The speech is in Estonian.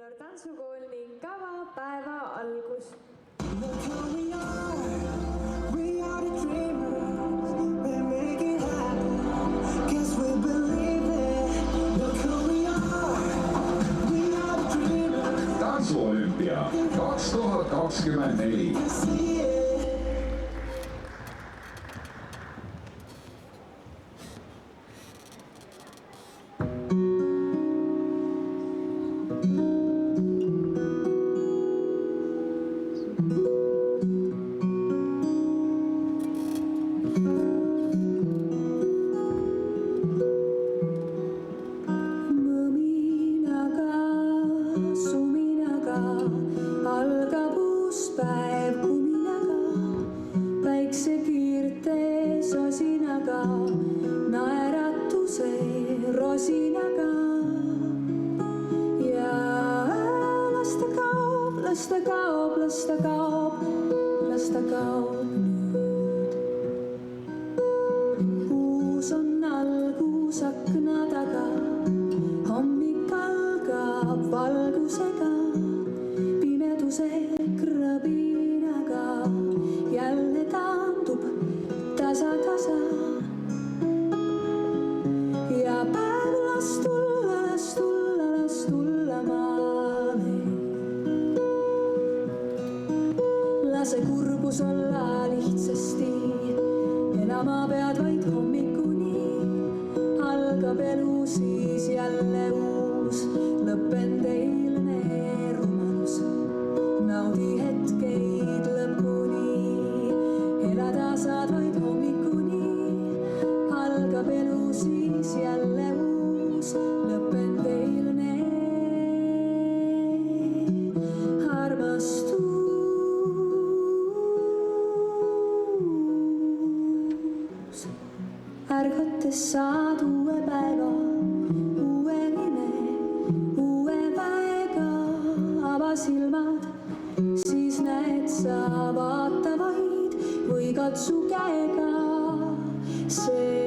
Terror tantsukool ning kava päeva algus. Tantsuolümpia 2024. Algab uus päev kuminaga, päikse kiirte sosinaga, naeratuse rosinaga. Ja las ta kaob, las ta kaob, las ta kaob, las ta kaob nüüd. Uus on algus akna taga, hommik algab valgusega. Krabinaga jälle taandub tasa-tasa. Ja päev las tulla, las tulla, las tulla maale. Lase kurbus olla lihtsasti, elama pead vaid hommikuni. Algab elu siis jälle uus, lõppen teilne rumalus. Naudi hetkeid lõpuni, elada saad vaid hommikuni. Algab elu siis jälle uus, lõppen teilne armastus. Ärgates saad uue päeva, uue nime, uue väega, ava silmad. Siis näed sa vaata vaid või katsu käega. See